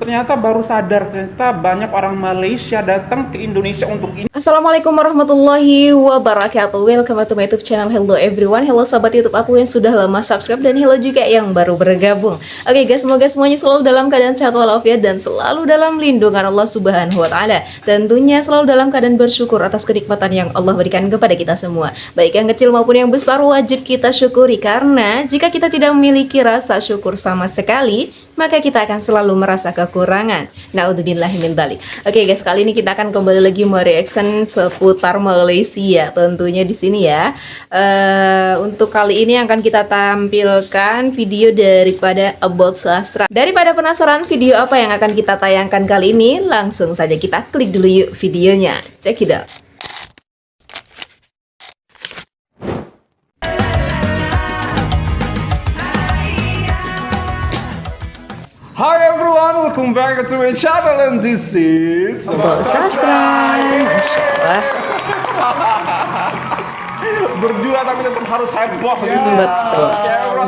Ternyata baru sadar, ternyata banyak orang Malaysia datang ke Indonesia untuk ini. Assalamualaikum warahmatullahi wabarakatuh. Welcome to my YouTube channel. Hello everyone. Hello sahabat YouTube aku yang sudah lama subscribe, dan hello juga yang baru bergabung. Oke guys, semoga semuanya selalu dalam keadaan sehat walafiat dan selalu dalam lindungan Allah Subhanahu wa taala. Tentunya selalu dalam keadaan bersyukur atas kenikmatan yang Allah berikan kepada kita semua. Baik yang kecil maupun yang besar wajib kita syukuri, karena jika kita tidak memiliki rasa syukur sama sekali, maka kita akan selalu merasa kekurangan. Naudzubillahi min dzalik. Oke guys, kali ini kita akan kembali lagi mereaction seputar Malaysia tentunya di sini ya. Untuk kali ini akan kita tampilkan video daripada About Sastra. Daripada penasaran video apa yang akan kita tayangkan kali ini, langsung saja kita klik dulu yuk videonya. Check it out. Hi everyone, welcome back to my channel and this is About Sastra. Masya Allah. Berdua tapi tetap harus heboh gitu. Betul.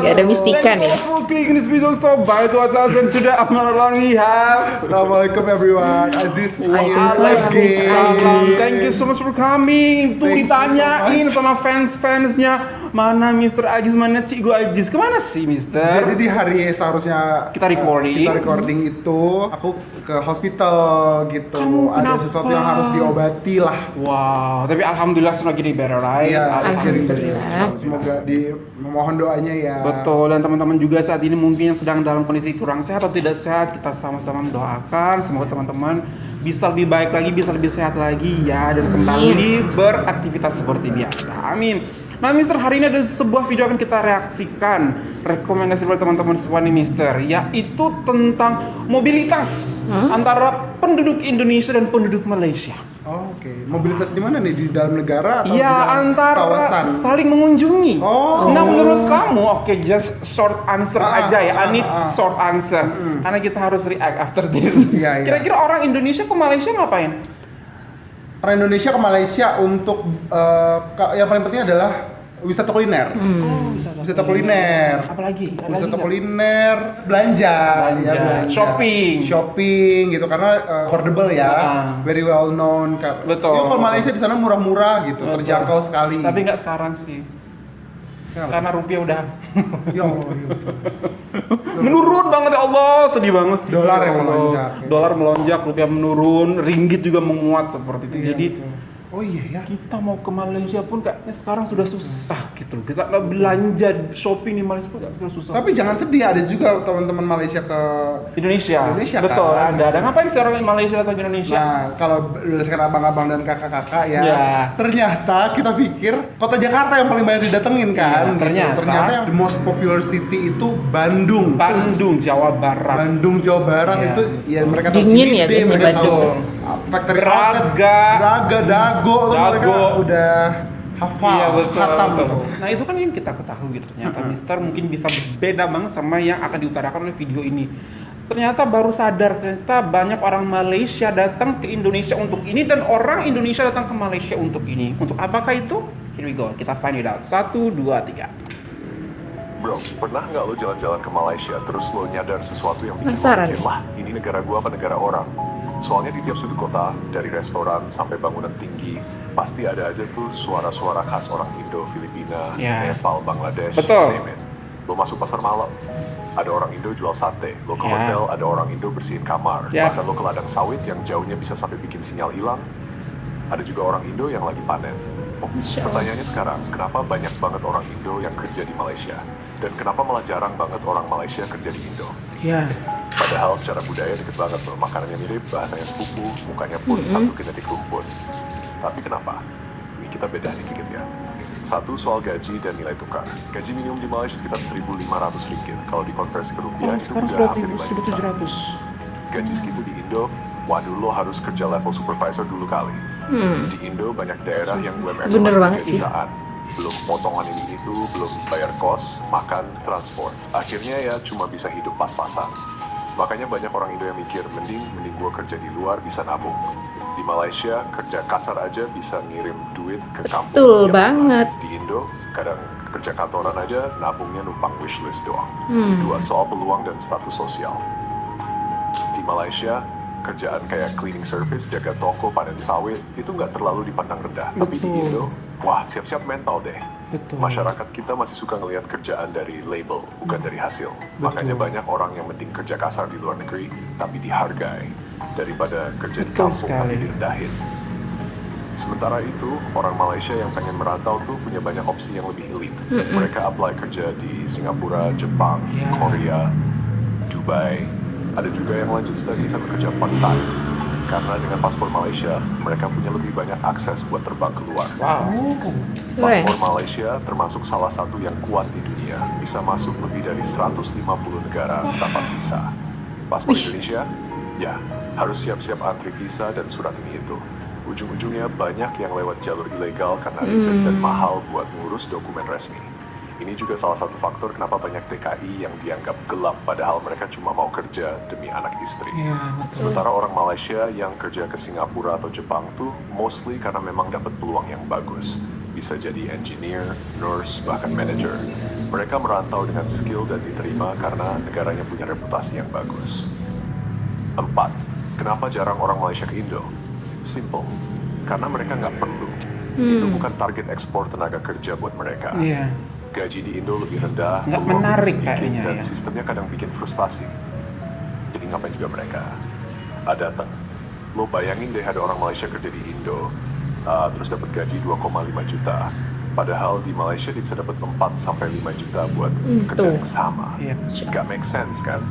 Gak ada mistikan ya. Thanks so much for clicking this video. Stop by to watch us, and today I'm not alone. We have Assalamualaikum everyone, Aziz. Salam. Thank you so much for coming. Tuh Thank you ditanyain sama fans-fansnya, mana Mr. Aziz, mana Cikgu Aziz, kemana sih Mr.? Jadi di hari seharusnya Kita recording itu aku ke hospital gitu. Kamu Ada kenapa? sesuatu yang harus diobati lah. Wow, tapi alhamdulillah sudah getting better, right? Iya, Alhamdulillah. Semoga memohon doanya ya. Betul, dan teman-teman juga saat ini mungkin yang sedang dalam kondisi kurang sehat atau tidak sehat, kita sama-sama mendoakan semoga teman-teman bisa lebih baik lagi, bisa lebih sehat lagi ya, dan kembali beraktivitas seperti biasa. Amin. Nah Mister, hari ini ada sebuah video akan kita reaksikan, rekomendasi buat teman-teman semua nih Mister, yaitu tentang mobilitas antara penduduk Indonesia dan penduduk Malaysia. Oh, oke. Mobilitas di mana nih? Di dalam negara atau di Ya, dalam antara kawasan? saling mengunjungi. Oh. Nah, menurut kamu, oke, just short answer aja ya. I need ah. short answer. Karena kita harus react after this. Iya, iya. Kira-kira orang Indonesia ke Malaysia ngapain? Orang Indonesia ke Malaysia untuk yang paling penting adalah wisata kuliner. Wisata kuliner. Apalagi? Wisata kuliner, belanja, shopping gitu, karena affordable ya, very well known. Betul. Ya, kalau Malaysia di sana murah-murah gitu, Betul. terjangkau sekali. Tapi nggak sekarang sih. Ya, Karena rupiah udah ya Allah, ya betul. menurun banget ya Allah, sedih banget sih. Dolar Ya yang Allah. melonjak. Dolar melonjak, rupiah menurun, ringgit juga menguat seperti itu. Iya, Jadi betul. Oh iya ya. kita mau ke Malaysia pun kayaknya sekarang sudah susah gitu. Kita belanja shopping di Malaysia pun sudah susah. Tapi jangan sedih, ada juga teman-teman Malaysia ke Indonesia kan? ada ngapain sih orang Malaysia atau Indonesia? Nah, kalau berdasarkan abang-abang dan kakak-kakak ya, Ya. ternyata kita pikir kota Jakarta yang paling banyak didatengin kan. Iya, gitu. ternyata yang the most popular city itu Bandung. Bandung, Jawa Barat. Bandung, Jawa Barat Iya. itu ya mereka tahu Dingin ya Ciwidey, biasanya mereka tahu Bandung. Factory Braga. Outlet, Dago, tuh mereka Dago. udah hafal, Iya betul, khatam. betul. Nah itu kan yang kita ketahui gitu. Ternyata Mister mungkin bisa beda banget sama yang akan diutarakan oleh video ini. Ternyata baru sadar, ternyata banyak orang Malaysia datang ke Indonesia untuk ini, dan orang Indonesia datang ke Malaysia untuk ini. Untuk apakah itu? Here we go, kita find it out. 1, 2, 3. Bro, pernah nggak lo jalan-jalan ke Malaysia terus lo nyadar sesuatu yang bikin lo Penasaran mikir, nih. lah ini negara gua apa negara orang? Soalnya di tiap sudut kota, dari restoran sampai bangunan tinggi, pasti ada aja tuh suara-suara khas orang Indo, Filipina, Ya. Nepal, Bangladesh, Betul. you name it. Lo masuk pasar malam, ada orang Indo jual sate. Lo ke Ya. hotel, ada orang Indo bersihin kamar. Ya. Bahkan lo ke ladang sawit yang jauhnya bisa sampai bikin sinyal hilang, ada juga orang Indo yang lagi panen. Oh, Masya Allah. pertanyaannya sekarang, kenapa banyak banget orang Indo yang kerja di Malaysia? Dan kenapa malah jarang banget orang Malaysia kerja di Indo? Ya. Padahal secara budaya deket banget loh, makanannya mirip, bahasanya sepupu, mukanya pun satu genetik rumpun. Tapi kenapa? Ini kita beda dikit ya. Satu, soal gaji dan nilai tukar. Gaji minimum di Malaysia sekitar 1.500 ringgit. Kalau dikonversi ke rupiah, itu Sekarang udah sudah hampir 5 juta. 1.700. Gaji segitu di Indo, waduh lo harus kerja level supervisor dulu kali. Di Indo banyak daerah yang UMR Bener masih banget 3 sih. jutaan. Belum potongan ini itu, belum bayar kos, makan, transport. Akhirnya ya cuma bisa hidup pas-pasan. Makanya banyak orang Indo yang mikir, mending gue kerja di luar bisa nabung. Di Malaysia, kerja kasar aja bisa ngirim duit ke kampung. Betul tiap banget. bulan. Di Indo, kadang kerja kantoran aja, nabungnya numpang wishlist doang. Dua, soal peluang dan status sosial. Di Malaysia, kerjaan kayak cleaning service, jaga toko, panen sawit, itu nggak terlalu dipandang rendah. Tapi di Betul. Indo, wah siap-siap mental deh. Betul. Masyarakat kita masih suka ngelihat kerjaan dari label, bukan dari hasil. Makanya banyak orang yang mending kerja kasar di luar negeri, tapi dihargai, daripada kerja di Betul kampung sekali. tapi direndahin. Sementara itu, orang Malaysia yang pengen merantau tuh punya banyak opsi yang lebih elite. Mereka apply kerja di Singapura, Jepang, Ya. Korea, Dubai. Ada juga yang lanjut studi sambil kerja part-time. Karena dengan paspor Malaysia, mereka punya lebih banyak akses buat terbang keluar. Wow. Paspor Malaysia termasuk salah satu yang kuat di dunia. Bisa masuk lebih dari 150 negara tanpa visa. Paspor Indonesia, ya, harus siap-siap antri visa dan surat ini itu. Ujung-ujungnya banyak yang lewat jalur ilegal karena ribet dan mahal buat ngurus dokumen resmi. Ini juga salah satu faktor kenapa banyak TKI yang dianggap gelap padahal mereka cuma mau kerja demi anak istri. Iya, betul. Sementara orang Malaysia yang kerja ke Singapura atau Jepang tuh mostly karena memang dapat peluang yang bagus. Bisa jadi engineer, nurse, bahkan manager. Mereka merantau dengan skill dan diterima karena negaranya punya reputasi yang bagus. 4. Kenapa jarang orang Malaysia ke Indo? Simple. Karena mereka nggak perlu. Indo bukan target ekspor tenaga kerja buat mereka. Iya. Gaji di Indo lebih rendah, Nggak peluang menarik lebih sedikit, kayaknya, dan ya. sistemnya kadang bikin frustasi. Jadi ngapain juga mereka datang. Lo bayangin deh ada orang Malaysia kerja di Indo, terus dapat gaji 2,5 juta. Padahal di Malaysia dia bisa dapat 4 sampai 5 juta buat kerjaan yang sama. Iya. Gak make sense kan?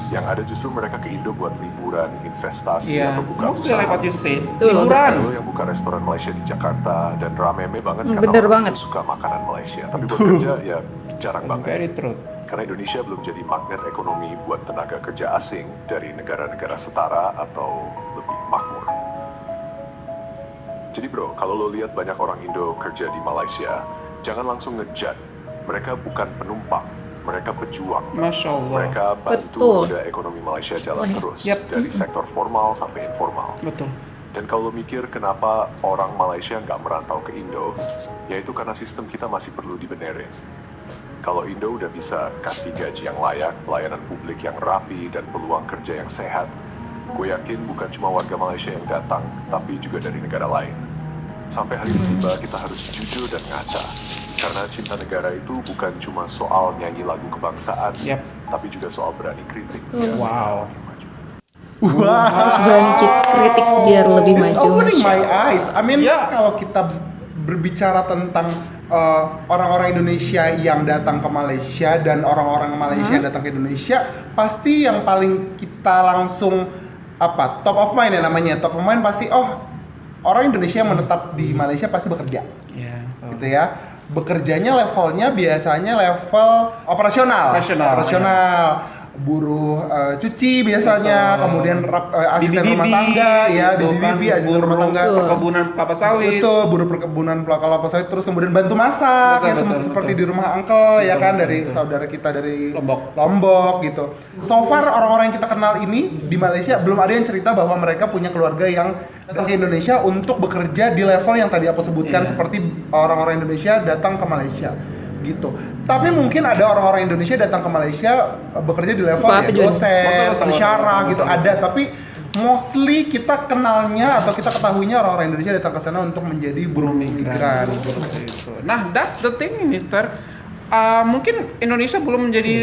Yang ada justru mereka ke Indo buat liburan, investasi, Iya. atau buka Mostly usaha. like what you said. Betul, Liburan. Lo yang buka restoran Malaysia di Jakarta dan rame-rame banget karena Bener orang banget. itu suka makanan Malaysia. Tapi buat kerja ya jarang banget. Very true. Karena Indonesia belum jadi magnet ekonomi buat tenaga kerja asing dari negara-negara setara atau lebih makmur. Jadi bro, kalau lo lihat banyak orang Indo kerja di Malaysia, jangan langsung ngejudge. Mereka bukan penumpang, mereka pejuang. Masya Allah. Mereka bantu Betul. roda ekonomi Malaysia jalan terus, Yap. dari sektor formal sampai informal. Betul. Dan kalau lo mikir kenapa orang Malaysia nggak merantau ke Indo, yaitu karena sistem kita masih perlu dibenerin. Kalau Indo udah bisa kasih gaji yang layak, pelayanan publik yang rapi, dan peluang kerja yang sehat, gue yakin bukan cuma warga Malaysia yang datang, tapi juga dari negara lain. Sampai hari itu tiba, kita harus jujur dan ngaca. Karena cinta negara itu bukan cuma soal nyanyi lagu kebangsaan, Yap. tapi juga soal berani kritik. Wow. Harus berani kritik biar lebih It's maju. opening Masya my Allah. eyes. I mean, Yeah. kalau kita berbicara tentang orang-orang Indonesia yang datang ke Malaysia dan orang-orang Malaysia yang datang ke Indonesia, pasti yang paling kita langsung top of mind ya namanya. Top of mind pasti orang Indonesia yang menetap di Malaysia pasti bekerja. Iya. betul. Gitu ya. Bekerjanya levelnya biasanya level operasional. Operasional, Buruh cuci biasanya, Betul. kemudian asisten Bibi-bibi, rumah tangga, ya gitu kan, bibi-bibi, asisten buruh rumah tangga. perkebunan kelapa sawit. Betul, buruh perkebunan kelapa sawit, terus kemudian bantu masak, Betul, ya betul, seperti betul. di rumah uncle ya Betul, kan, betul, dari betul. saudara kita dari Lombok. gitu. So far orang-orang yang kita kenal ini di Malaysia belum ada yang cerita bahwa mereka punya keluarga yang datang ke Indonesia untuk bekerja di level yang tadi aku sebutkan, Iya. seperti orang-orang Indonesia datang ke Malaysia gitu. Tapi mungkin ada orang-orang Indonesia datang ke Malaysia bekerja di level Bukan apa ya juga. dosen, Betul, pensyarah betul, gitu, betul. ada. Tapi mostly kita kenalnya atau kita ketahuinya orang-orang Indonesia datang ke sana untuk menjadi buruh migran. Seperti itu. Nah, that's the thing, Mister. Mungkin Indonesia belum menjadi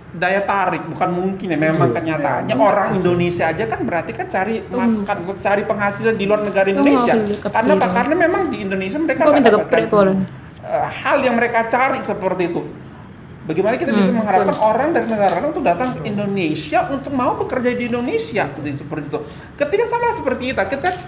daya tarik, bukan mungkin ya, memang kenyataannya orang Indonesia aja kan berarti kan cari makan, cari penghasilan di luar negara Indonesia. Karena apa? Karena memang di Indonesia mereka Kok minta mendapatkan keprepolan? hal yang mereka cari seperti itu. Bagaimana kita bisa mengharapkan orang dari negara lain untuk datang ke Indonesia untuk mau bekerja di Indonesia seperti itu. Ketika sama seperti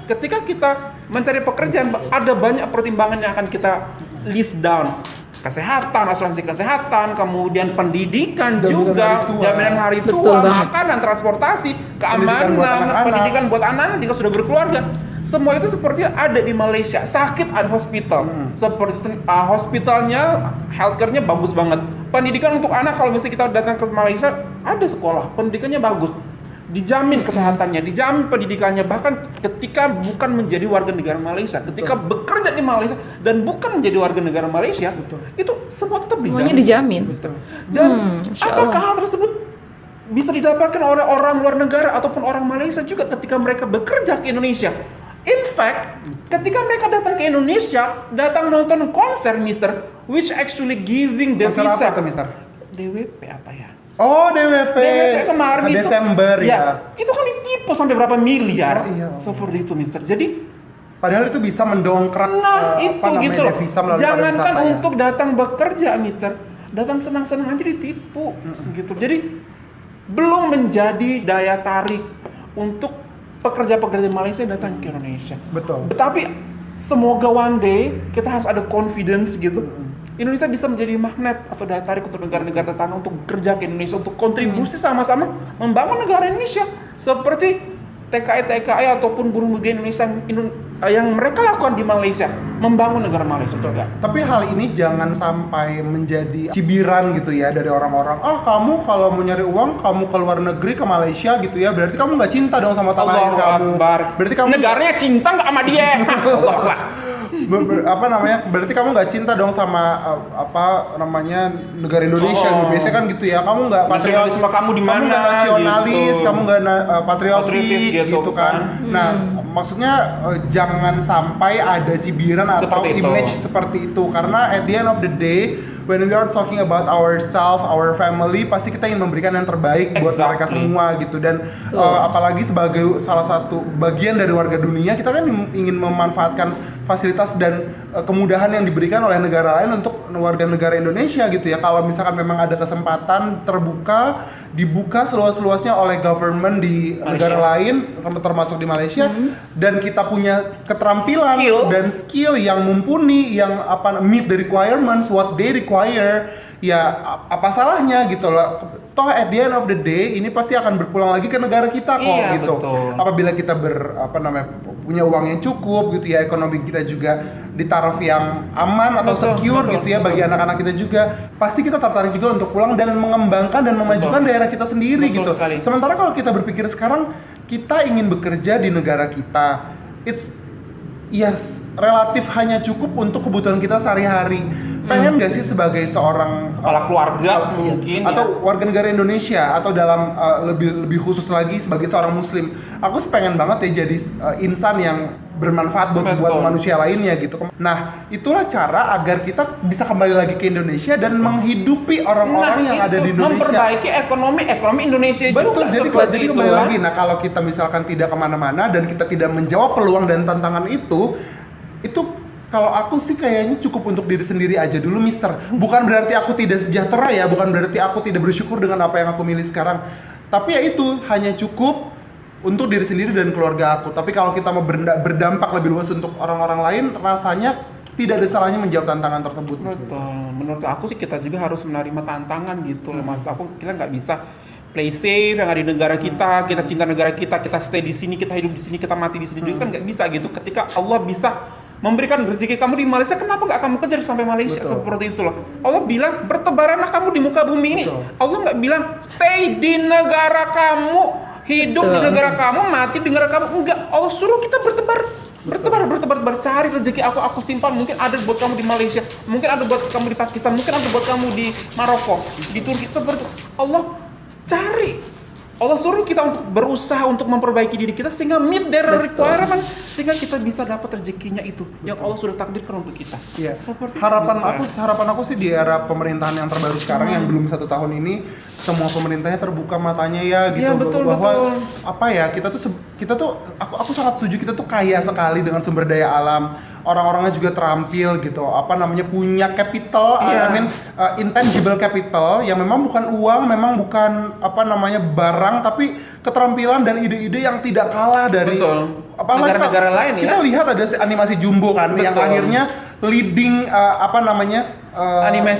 ketika kita mencari pekerjaan, ada banyak pertimbangan yang akan kita list down. Kesehatan, asuransi kesehatan, kemudian pendidikan juga, jaminan hari Betul tua, banget. makanan, transportasi, keamanan, anak-anak. pendidikan buat anak jika sudah berkeluarga. Semua itu seperti ada di Malaysia. Sakit ada hospital. Seperti hospitalnya, healthcare-nya bagus banget. Pendidikan untuk anak kalau misalnya kita datang ke Malaysia, ada sekolah, pendidikannya bagus. Dijamin kesehatannya, dijamin pendidikannya, bahkan ketika bukan menjadi warga negara Malaysia, ketika bekerja di Malaysia dan bukan menjadi warga negara Malaysia, itu semua tetap dijamin. Semuanya dijamin. Dan Insya apakah Allah. hal tersebut bisa didapatkan oleh orang luar negara ataupun orang Malaysia juga ketika mereka bekerja ke Indonesia. In fact, ketika mereka datang ke Indonesia, datang nonton konser, Mister, which actually giving the Konser visa. apa tuh, Mister? DWP apa ya? Oh, DWP. Kemarin itu. Desember ya. Itu kan ditipu sampai berapa miliar. Oh, iya. Seperti itu, Mister. Jadi, Padahal itu bisa mendongkrak itu gitu loh. devisa melalui Jangankan pariwisata, ya. untuk datang bekerja, Mister. Datang senang-senang aja ditipu, gitu. Jadi belum menjadi daya tarik untuk pekerja-pekerja Malaysia datang ke Indonesia. Betul. Tapi semoga one day kita harus ada confidence gitu. Indonesia bisa menjadi magnet atau daya tarik untuk negara-negara tetangga untuk bekerja ke Indonesia, untuk kontribusi sama-sama membangun negara Indonesia seperti TKI ataupun buruh migran Indonesia yang mereka lakukan di Malaysia, membangun negara Malaysia juga. Tapi hal ini jangan sampai menjadi cibiran gitu ya dari orang-orang. Kamu kalau mau nyari uang, kamu ke luar negeri, ke Malaysia gitu ya, berarti kamu nggak cinta dong sama tanah air kamu. Berarti kamu negaranya cinta nggak sama dia. Allah Akbar. Berarti kamu nggak cinta dong sama negara Indonesia. Biasanya kan gitu ya, kamu nggak Nasionalisme kamu di mana, kamu nggak nasionalis, gitu. kamu nggak patriotis gitu kan. Nah, maksudnya jangan sampai ada cibiran atau Seperti itu. image seperti itu, karena at the end of the day when we are talking about ourselves, our family, pasti kita ingin memberikan yang terbaik buat mereka semua gitu. Dan apalagi sebagai salah satu bagian dari warga dunia, kita kan ingin memanfaatkan fasilitas dan kemudahan yang diberikan oleh negara lain untuk warga negara Indonesia gitu ya. Kalau misalkan memang ada kesempatan dibuka seluas-luasnya oleh government di negara lain, termasuk di Malaysia, dan kita punya keterampilan dan skill yang mumpuni, yang meet the requirements, what they require, ya apa salahnya gitu loh. Toh at the end of the day ini pasti akan berpulang lagi ke negara kita kok gitu. Betul. Apabila kita punya uang yang cukup gitu ya, ekonomi kita juga di taraf yang aman atau secure gitu ya bagi anak-anak kita juga, pasti kita tertarik juga untuk pulang dan mengembangkan dan memajukan daerah kita sendiri gitu. Sekali. Sementara kalau kita berpikir sekarang kita ingin bekerja di negara kita, relatif hanya cukup untuk kebutuhan kita sehari-hari. Pengen nggak sih sebagai seorang kepala keluarga mungkin atau warga negara Indonesia, atau dalam lebih khusus lagi sebagai seorang muslim, aku pengen banget ya jadi insan yang bermanfaat buat manusia lainnya gitu. Nah, itulah cara agar kita bisa kembali lagi ke Indonesia dan menghidupi orang-orang yang ada di Indonesia. Memperbaiki ekonomi Indonesia Betul, juga. jadi kembali lagi. Nah, kalau kita misalkan tidak kemana-mana dan kita tidak menjawab peluang dan tantangan itu kalau aku sih kayaknya cukup untuk diri sendiri aja dulu, Mister. Bukan berarti aku tidak sejahtera ya, bukan berarti aku tidak bersyukur dengan apa yang aku milih sekarang. Tapi ya itu hanya cukup untuk diri sendiri dan keluarga aku. Tapi kalau kita mau berdampak lebih luas untuk orang-orang lain, rasanya tidak ada salahnya menjawab tantangan tersebut. Betul. Menurut aku sih kita juga harus menerima tantangan gitu loh, Mas. Kita nggak bisa play safe yang ada di negara kita cinta negara kita stay di sini, kita hidup di sini, kita mati di sini juga kan nggak bisa gitu. Ketika Allah bisa memberikan rezeki kamu di Malaysia, kenapa nggak kamu kejar sampai Malaysia? Betul. Seperti itulah. Allah bilang bertebaranlah kamu di muka bumi ini. Betul. Allah nggak bilang stay di negara kamu, hidup di negara kamu, mati di negara kamu. Enggak. Allah suruh kita bertebar, cari rezeki aku simpan. Mungkin ada buat kamu di Malaysia, mungkin ada buat kamu di Pakistan, mungkin ada buat kamu di Maroko, di Turki. Seperti itu. Allah cari. Allah suruh kita untuk berusaha untuk memperbaiki diri kita sehingga meet their requirement, sehingga kita bisa dapat rezekinya itu yang Allah sudah takdirkan untuk kita. Iya. Seperti Harapan itu, aku sih di era pemerintahan yang terbaru sekarang yang belum 1 tahun ini, semua pemerintahnya terbuka matanya ya gitu. Iya, betul, bahwa betul. apa ya, kita tuh aku sangat setuju, kita tuh kaya sekali dengan sumber daya alam. Orang-orangnya juga terampil gitu, punya capital, intangible capital yang memang bukan uang, memang bukan barang, tapi keterampilan dan ide-ide yang tidak kalah dari negara-negara lain ya. Kita lihat ada animasi Jumbo kan, yang akhirnya leading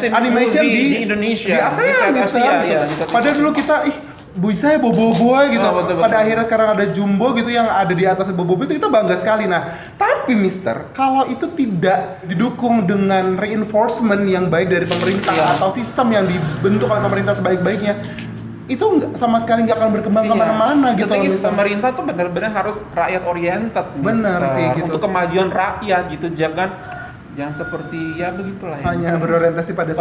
animation di Indonesia, di ASEAN, di Asia, gitu. ya, Padahal dulu kita bisa ya bobo gitu. Betul. Pada akhirnya sekarang ada Jumbo gitu yang ada di atas bobo itu, kita bangga sekali. Nah, tapi Mister, kalau itu tidak didukung dengan reinforcement yang baik dari pemerintah atau sistem yang dibentuk oleh pemerintah sebaik-baiknya, itu sama sekali nggak akan berkembang kemana-mana gitu. Pemerintah tuh benar-benar harus rakyat oriented. Benar sih gitu. Untuk kemajuan rakyat gitu, jangan Jangan seperti ya begitulah ya. Hanya berorientasi pada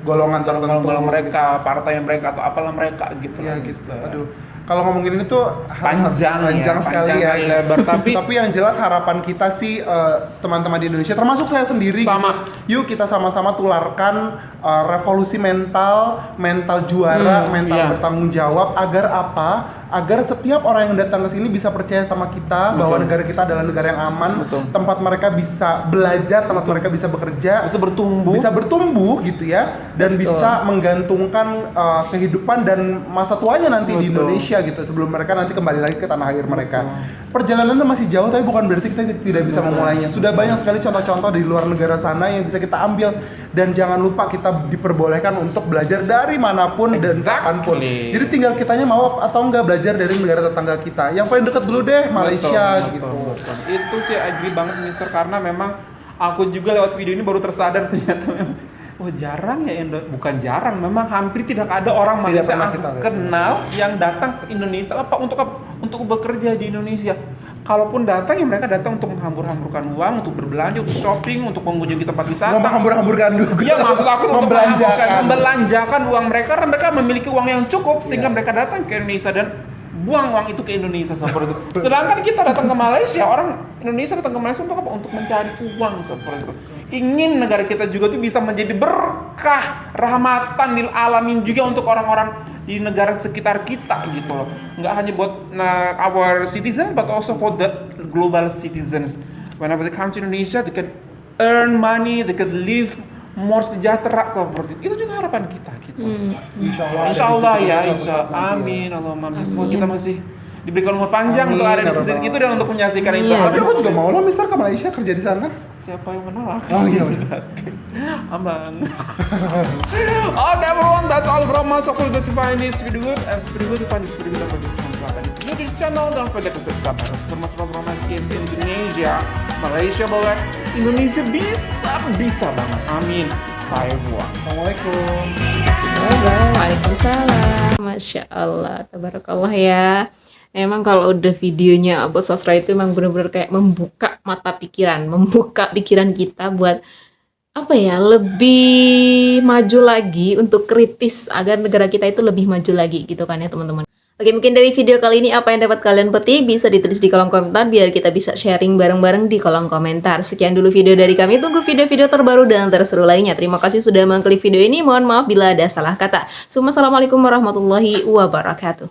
golongan tertentu. Golongan mereka, partai mereka atau apalah mereka gitu. Ya lah, gitu. Aduh. Kalau ngomongin ini tuh panjang sekali ya. kali lebar, tapi yang jelas harapan kita sih teman-teman di Indonesia, termasuk saya sendiri, sama. gitu. Yuk kita sama-sama tularkan revolusi mental juara, mental bertanggung jawab agar apa? Agar setiap orang yang datang ke sini bisa percaya sama kita bahwa negara kita adalah negara yang aman, tempat mereka bisa belajar, tempat mereka bisa bekerja, bisa bertumbuh gitu ya, dan bisa menggantungkan kehidupan dan masa tuanya nanti di Indonesia gitu, sebelum mereka nanti kembali lagi ke tanah air mereka. Perjalanannya masih jauh, tapi bukan berarti kita tidak bisa memulainya. Sudah banyak sekali contoh-contoh di luar negara sana yang bisa kita ambil, dan jangan lupa kita diperbolehkan untuk belajar dari manapun dan kapanpun. Jadi tinggal kitanya mau atau enggak belajar dari negara tetangga kita. Yang paling dekat dulu deh, Malaysia gitu. Itu sih agree banget Mister, karena memang aku juga lewat video ini baru tersadar ternyata memang jarang ya, bukan jarang, memang hampir tidak ada orang Malaysia yang kenal yang datang ke Indonesia untuk bekerja di Indonesia. Kalaupun datang ya mereka datang untuk menghambur-hamburkan uang, untuk berbelanja, untuk shopping, untuk mengunjungi tempat wisata. Menghambur-hamburkan dulu. Iya, maksud aku untuk membelanjakan uang mereka, karena mereka memiliki uang yang cukup sehingga mereka datang ke Indonesia dan buang uang itu ke Indonesia seperti itu. Sedangkan kita datang ke Malaysia, orang Indonesia datang ke Malaysia untuk apa? Untuk mencari uang seperti itu. Ingin negara kita juga tuh bisa menjadi berkah, rahmatan lil alamin juga untuk orang-orang di negara sekitar kita gitu loh. Nggak hanya buat our citizens, but also for the global citizens. Whenever they come to Indonesia, they can earn money, they can live more sejahtera seperti itu. Itu juga harapan kita gitu. Insya Allah ya, amin. Allahumma amin. Semoga kita masih diberikan umur panjang untuk ada di presiden itu dan untuk menyaksikan itu. Tapi aku juga mau lah Mister ke Malaysia kerja di sana. Siapa yang menolak? Oh iya. Aman. Okay everyone, that's all from us. So if you find this video good and video good, find this video good, don't forget to subscribe to this channel. Don't forget to subscribe. Informasi from us in Indonesia, Malaysia bahwa Indonesia bisa banget. Amin. Bye everyone. Assalamualaikum. Waalaikumsalam. Masya Allah, tabarakallah ya. Emang kalau udah videonya Abot Sastra itu emang bener-bener kayak membuka mata pikiran, membuka pikiran kita buat apa ya, lebih maju lagi untuk kritis agar negara kita itu lebih maju lagi gitu kan ya teman-teman. Oke, mungkin dari video kali ini apa yang dapat kalian petik bisa ditulis di kolom komentar biar kita bisa sharing bareng-bareng di kolom komentar. Sekian dulu video dari kami, tunggu video-video terbaru dan terseru lainnya. Terima kasih sudah mengklik video ini, mohon maaf bila ada salah kata. Assalamualaikum warahmatullahi wabarakatuh.